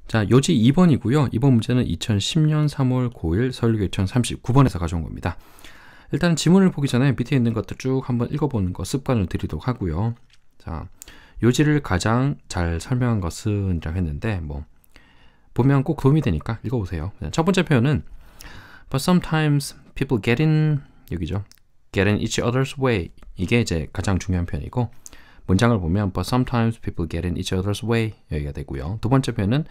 자, 요지 2번이고요. 이번 문제는 2010년 3월 9일 서울교 2039번에서 가져온 겁니다. 일단 지문을 보기 전에 밑에 있는 것들 쭉 한번 읽어보는 거 습관을 들이도록 하고요. 자, 요지를 가장 잘 설명한 것은 이라고 했는데 뭐 보면 꼭 도움이 되니까 읽어보세요. 첫 번째 표현은 But sometimes people get in 여기죠. Get in each other's way. 이게 이제 가장 중요한 표현이고 문장을 보면 But sometimes people get in each other's way 여기가 되고요. 두 번째 표현은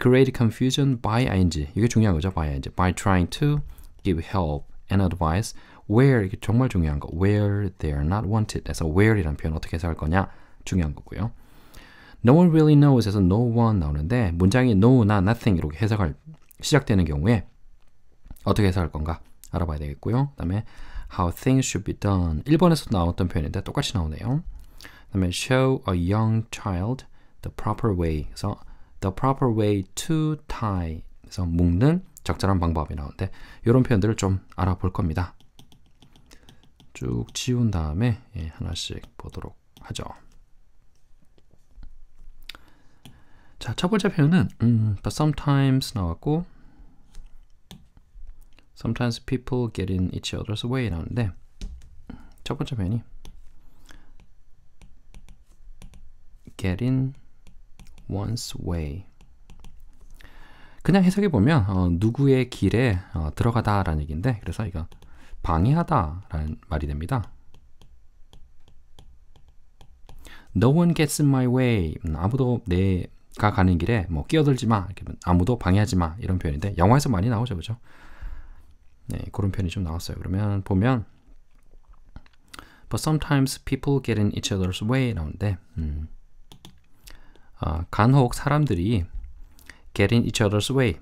create confusion by ing. 이게 중요한 거죠. by ing. By trying to give help and advice where 이게 정말 중요한 거. where they are not wanted. 그래서 where이라는 표현 어떻게 해석할 거냐 중요한 거고요. No one really knows 에서 no one 나오는데 문장이 no나 nothing 이렇게 해석할 시작되는 경우에 어떻게 해석할 건가 알아봐야 되겠고요. 그 다음에 how things should be done 1번에서 나왔던 표현인데 똑같이 나오네요. 그 다음에 show a young child the proper way 그래서 the proper way to tie 그래서 묶는 적절한 방법이 나오는데 이런 표현들을 좀 알아볼 겁니다. 쭉 지운 다음에 하나씩 보도록 하죠. 자, 첫 번째 표현은 but sometimes 나왔고 sometimes people get in each other's way 나오는데 첫 번째 표현이 get in one's way 그냥 해석해보면 누구의 길에 들어가다 라는 얘기인데 그래서 이거 방해하다 라는 말이 됩니다. No one gets in my way 아무도 내가 가는 길에 뭐 끼어들지 마 아무도 방해하지 마 이런 표현인데 영화에서 많이 나오죠. 그죠? 네, 그런 표현이 좀 나왔어요. 그러면 보면 But sometimes people get in each other's way 나오는데 간혹 사람들이 get in each other's way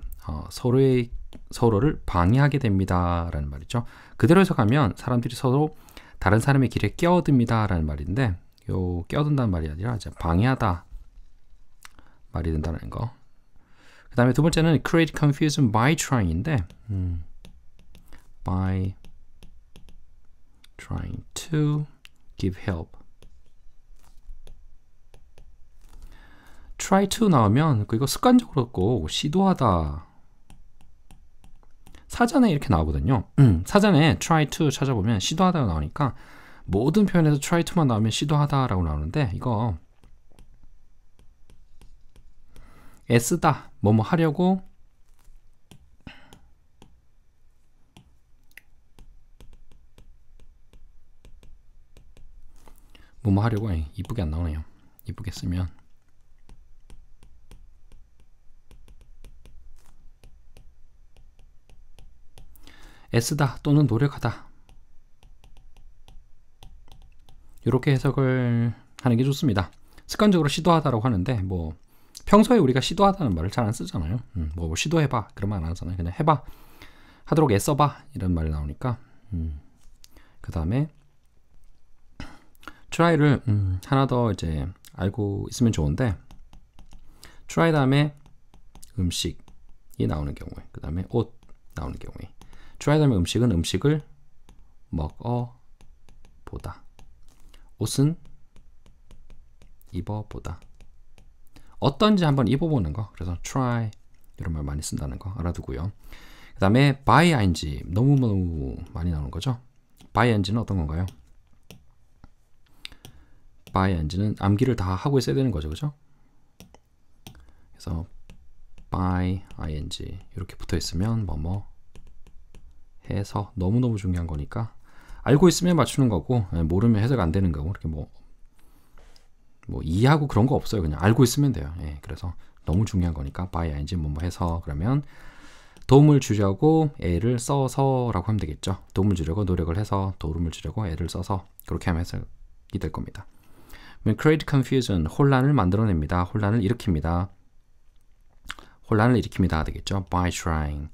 서로를 방해하게 됩니다 라는 말이죠. 그대로 해석하면 사람들이 서로 다른 사람의 길에 끼어듭니다 라는 말인데 요 끼어든다는 말이 아니라 이제 방해하다 말이 된다는 거. 그 다음에 두 번째는 create confusion by trying인데 by trying to give help try to 나오면 이거 습관적으로 꼭 시도하다 사전에 이렇게 나오거든요. 사전에 try to 찾아보면 시도하다가 나오니까 모든 표현에서 try to만 나오면 시도하다라고 나오는데 이거 애쓰다 뭐뭐 하려고 뭐뭐 하려고 이쁘게 안 나오네요. 이쁘게 쓰면 애쓰다 또는 노력하다 이렇게 해석을 하는 게 좋습니다. 습관적으로 시도하다라고 하는데 뭐 평소에 우리가 시도하다는 말을 잘 안 쓰잖아요. 뭐 시도해봐 그런 말 안 하잖아요. 그냥 해봐 하도록 애써봐 이런 말이 나오니까 그 다음에 try를 하나 더 이제 알고 있으면 좋은데 try 다음에 음식이 나오는 경우에 그 다음에 옷 나오는 경우에 try 다음에 음식은 음식을 먹어보다 옷은 입어보다 어떤지 한번 입어보는 거 그래서 try 이런 말 많이 쓴다는 거 알아두고요. 그 다음에 by ing 너무너무 많이 나오는 거죠. by ing는 어떤 건가요? by ing는 암기를 다 하고 있어야 되는 거죠. 그죠? 그래서 by ing 이렇게 붙어 있으면 뭐뭐 해서 너무너무 중요한 거니까 알고 있으면 맞추는 거고 모르면 해석 안 되는 거고 이렇게 뭐 이해하고 그런 거 없어요. 그냥 알고 있으면 돼요. 그래서 너무 중요한 거니까 by ing 뭐뭐 해서 그러면 도움을 주려고 애를 써서라고 하면 되겠죠. 도움을 주려고 노력을 해서 도움을 주려고 애를 써서 그렇게 하면 해석이 될 겁니다. create confusion 혼란을 만들어냅니다. 혼란을 일으킵니다. 혼란을 일으킵니다 되겠죠. by trying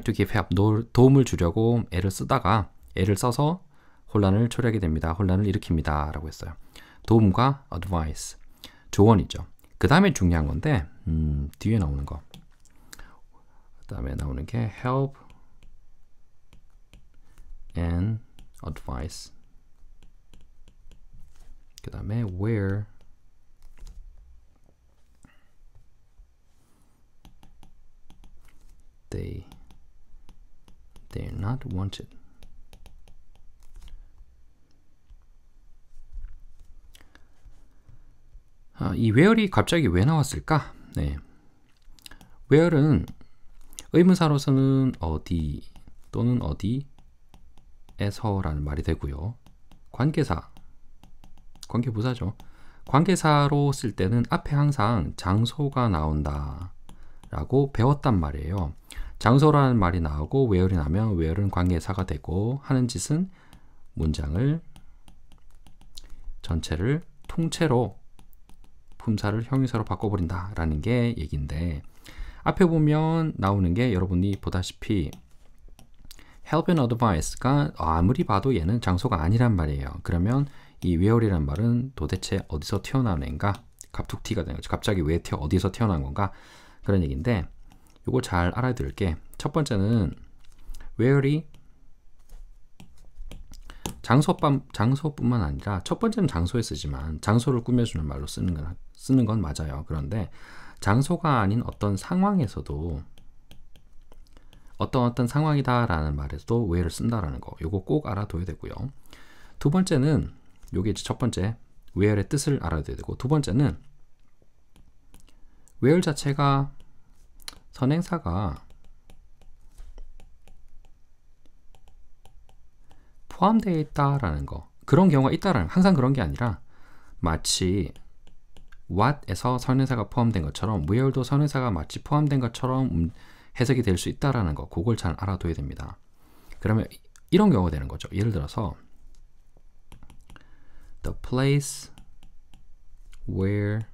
to give help 도움을 주려고 애를 쓰다가 애를 써서 혼란을 초래하게 됩니다. 혼란을 일으킵니다 라고 했어요. 도움과 advice 조언이죠. 그 다음에 중요한 건데 뒤에 나오는 거 그 다음에 나오는 게 help and advice 그 다음에 where They're not wanted. 이 where이 갑자기 왜 나왔을까? 네. where은 의문사로서는 어디 또는 어디에서라는 말이 되고요. 관계사, 관계부사죠. 관계사로 쓸 때는 앞에 항상 장소가 나온다 라고 배웠단 말이에요. 장소라는 말이 나오고 where이 나면 where은 관계사가 되고 하는 짓은 문장을 전체를 통째로 품사를 형용사로 바꿔버린다 라는 게 얘기인데, 앞에 보면 나오는 게 여러분이 보다시피 help and advice가 아무리 봐도 얘는 장소가 아니란 말이에요. 그러면 이 where이란 말은 도대체 어디서 튀어나온 애인가? 갑툭튀가 되는 거죠. 갑자기 왜 어디서 튀어나온 건가? 그런 얘기인데, 요거 잘 알아둘 게, 첫 번째는 where이 장소뿐만 아니라, 첫 번째는 장소에 쓰지만 장소를 꾸며주는 말로 쓰는 건 맞아요. 그런데 장소가 아닌 어떤 상황에서도 어떤 상황이다 라는 말에서도 where를 쓴다라는 거, 요거 꼭 알아둬야 되고요. 두 번째는, 요게 이제 첫 번째 where의 뜻을 알아둬야 되고, 두 번째는 where 자체가 선행사가 포함되어 있다라는 거, 그런 경우가 있다라는, 항상 그런 게 아니라 마치 what에서 선행사가 포함된 것처럼 where도 선행사가 마치 포함된 것처럼 해석이 될 수 있다라는 거, 그걸 잘 알아둬야 됩니다. 그러면 이런 경우가 되는 거죠. 예를 들어서 the place where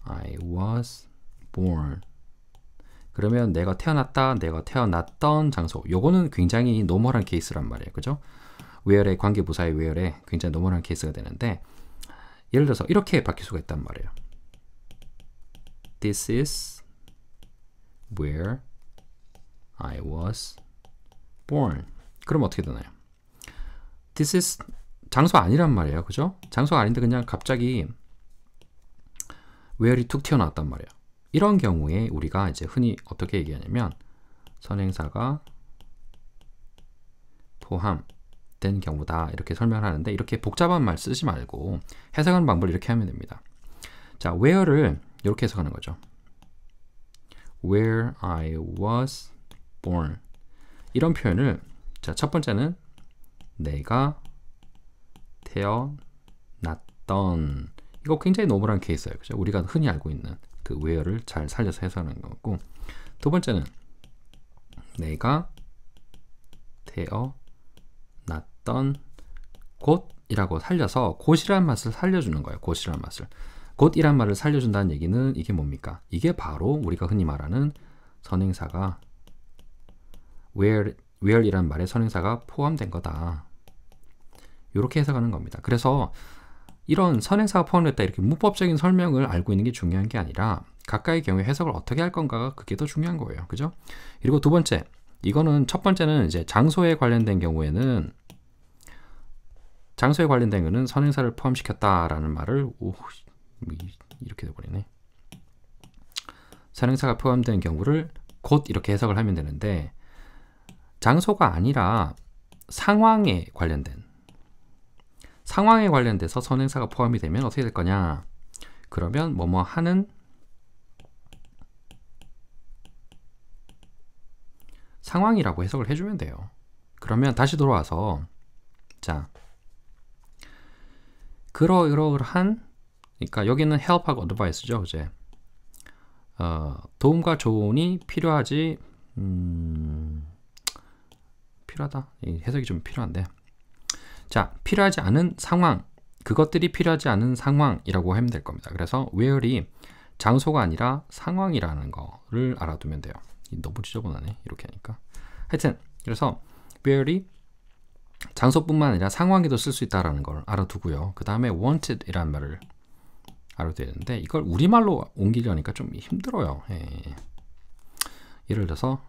I was born. 그러면 내가 태어났다, 내가 태어났던 장소. 요거는 굉장히 노멀한 케이스란 말이에요. 그죠? where의 관계부사의 where에 굉장히 노멀한 케이스가 되는데, 예를 들어서 이렇게 바뀔 수가 있단 말이에요. This is where I was born. 그럼 어떻게 되나요? This is 장소 아니란 말이에요. 그죠? 장소가 아닌데 그냥 갑자기 where이 툭 튀어나왔단 말이에요. 이런 경우에 우리가 이제 흔히 어떻게 얘기하냐면, 선행사가 포함된 경우다 이렇게 설명을 하는데, 이렇게 복잡한 말 쓰지 말고 해석하는 방법을 이렇게 하면 됩니다. 자, where를 이렇게 해석하는 거죠. Where I was born. 이런 표현을, 자, 첫 번째는 내가 태어났던, 이거 굉장히 노멀한 케이스예요. 그죠? 우리가 흔히 알고 있는 그 where를 잘 살려서 해석하는 거고, 두 번째는 내가 태어났던 곳이라고 살려서 곳이란 맛을 살려주는 거예요. 곳이란 맛을. 곳이란 말을 살려준다는 얘기는 이게 뭡니까? 이게 바로 우리가 흔히 말하는 선행사가 where이란 말에 선행사가 포함된 거다. 이렇게 해석하는 겁니다. 그래서 이런 선행사가 포함됐다, 이렇게 문법적인 설명을 알고 있는 게 중요한 게 아니라 각각의 경우에 해석을 어떻게 할 건가가 그게 더 중요한 거예요. 그죠? 그리고 두 번째, 이거는 첫 번째는 이제 장소에 관련된 경우에는, 장소에 관련된 거는 선행사를 포함시켰다라는 말을 이렇게 돼버리네. 선행사가 포함된 경우를 곧 이렇게 해석을 하면 되는데, 장소가 아니라 상황에 관련돼서 선행사가 포함이 되면 어떻게 될 거냐? 그러면 뭐뭐 하는 상황이라고 해석을 해주면 돼요. 그러면 다시 돌아와서, 자, 그러한, 그러니까 여기는 help하고 advice죠, 그제? 도움과 조언이 필요하지, 필요하다. 해석이 좀 필요한데, 자, 필요하지 않은 상황, 그것들이 필요하지 않은 상황이라고 하면 될 겁니다. 그래서 where이 장소가 아니라 상황이라는 거를 알아두면 돼요. 너무 지저분하네, 이렇게 하니까. 하여튼 그래서 where이 장소뿐만 아니라 상황에도 쓸 수 있다는 걸 알아두고요. 그 다음에 wanted 이라는 말을 알아둬야 되는데, 이걸 우리말로 옮기려니까 좀 힘들어요. 예를 들어서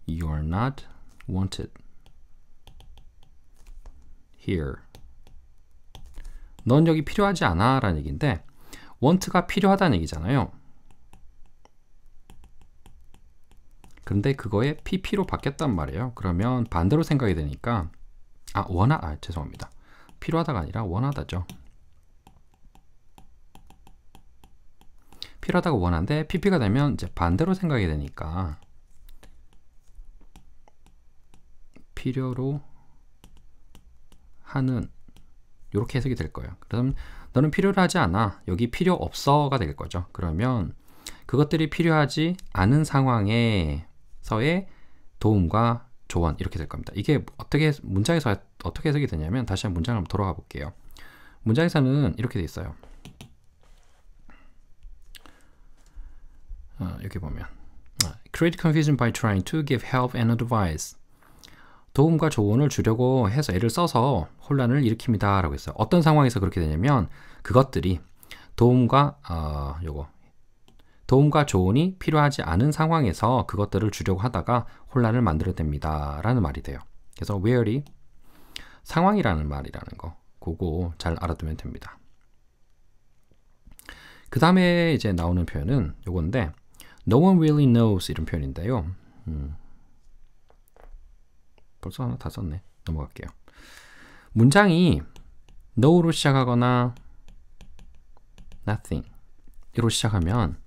You are not wanted here. 넌 여기 필요하지 않아 라는 얘기인데, want가 필요하다는 얘기잖아요. 그런데 그거에 PP로 바뀌었단 말이에요. 그러면 반대로 생각이 되니까 죄송합니다. 필요하다가 아니라 원하다죠. 필요하다가 원한데 PP가 되면 이제 반대로 생각이 되니까 필요로 하는 이렇게 해석이 될 거예요. 그럼 너는 필요로 하지 않아. 여기 필요 없어가 될 거죠. 그러면 그것들이 필요하지 않은 상황에서의 도움과 조언 이렇게 될 겁니다. 이게 문장에서 어떻게 해석이 되냐면 다시 한번 문장을 한번 돌아가 볼게요. 문장에서는 이렇게 돼 있어요. 여기 보면 create confusion by trying to give help and advice. 도움과 조언을 주려고 해서 애를 써서 혼란을 일으킵니다 라고 했어요. 어떤 상황에서 그렇게 되냐면 그것들이 도움과 조언이 필요하지 않은 상황에서 그것들을 주려고 하다가 혼란을 만들어냅니다 라는 말이 돼요. 그래서 where이 상황이라는 말이라는 거 그거 잘 알아두면 됩니다. 그 다음에 이제 나오는 표현은 요건데 No one really knows 이런 표현인데요. 벌써 하나 다 썼네. 넘어갈게요. 문장이 no로 시작하거나 nothing 이로 시작하면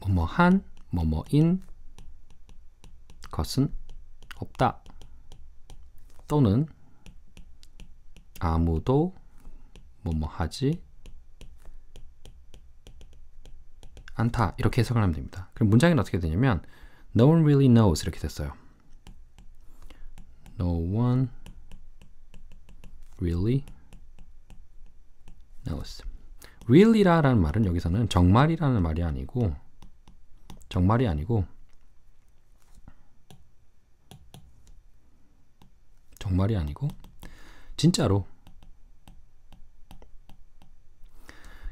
뭐뭐한, 뭐뭐인 것은 없다. 또는 아무도 뭐뭐하지 않다. 이렇게 해석을 하면 됩니다. 그럼 문장은 어떻게 되냐면 No one really knows 이렇게 됐어요. No one really knows. really라는 말은 여기서는 정말이라는 말이 아니고 진짜로.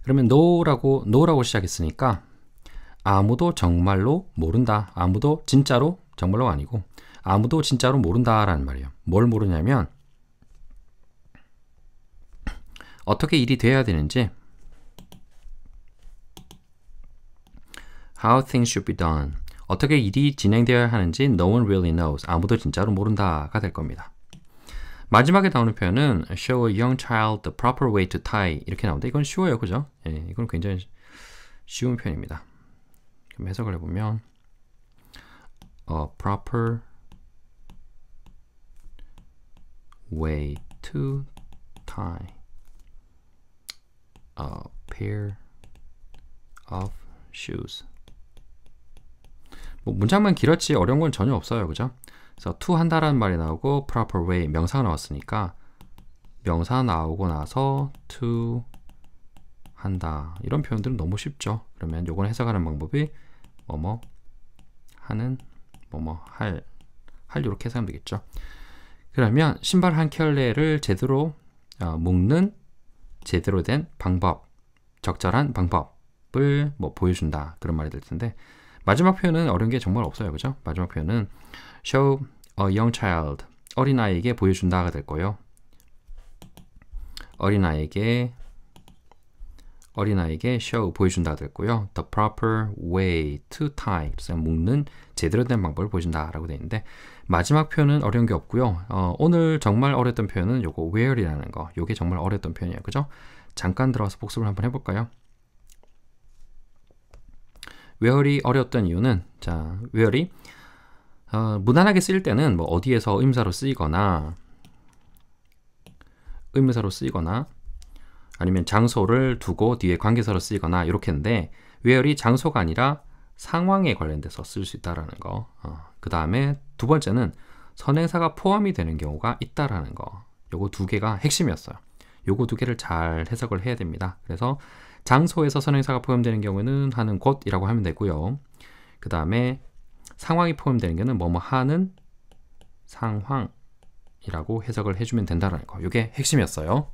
그러면 no라고 시작했으니까 아무도 정말로 모른다. 아무도 진짜로 정말로가 아니고 아무도 진짜로 모른다라는 말이에요. 뭘 모르냐면 어떻게 일이 돼야 되는지 How things should be done. 어떻게 일이 진행되어야 하는지 No one really knows. 아무도 진짜로 모른다가 될 겁니다. 마지막에 나오는 표현은 Show a young child the proper way to tie 이렇게 나오는데 이건 쉬워요. 그죠? 예, 이건 굉장히 쉬운 표현입니다. 그럼 해석을 해보면 A proper way to tie a pair of shoes. 뭐 문장만 길었지 어려운 건 전혀 없어요. 그죠? 그래서 to 한다라는 말이 나오고 proper way 명사가 나왔으니까 명사 나오고 나서 to 한다. 이런 표현들은 너무 쉽죠. 그러면 요건 해석하는 방법이 뭐뭐 하는 뭐뭐 할 이렇게 해석하면 되겠죠. 그러면 신발 한 켤레를 제대로 묶는 제대로 된 방법, 적절한 방법을 보여준다. 그런 말이 될 텐데 마지막 표현은 어려운 게 정말 없어요. 그죠? 마지막 표현은 show a young child, 어린아이에게 보여준다가 될 거예요. 어린아이에게 show, 보여준다가 될 거고요. The proper way to tie, 묶는 제대로 된 방법을 보여준다라고 되어 있는데 마지막 표현은 어려운 게 없고요. 오늘 정말 어려웠던 표현은 요거 where이라는 거, 요게 정말 어려웠던 표현이에요. 그죠? 잠깐 들어와서 복습을 한번 해볼까요? where이 어려웠던 이유는 where이 무난하게 쓰일 때는 뭐 어디에서 의문사로 쓰이거나 아니면 장소를 두고 뒤에 관계사로 쓰이거나 이렇게 했는데 where이 장소가 아니라 상황에 관련돼서 쓸 수 있다라는 거. 그 다음에 두 번째는 선행사가 포함이 되는 경우가 있다라는 거. 요거 두 개가 핵심이었어요. 요거 두 개를 잘 해석을 해야 됩니다. 그래서 장소에서 선행사가 포함되는 경우에는 하는 곳이라고 하면 되고요. 그 다음에 상황이 포함되는 경우는 뭐뭐 하는 상황이라고 해석을 해주면 된다는 거. 이게 핵심이었어요.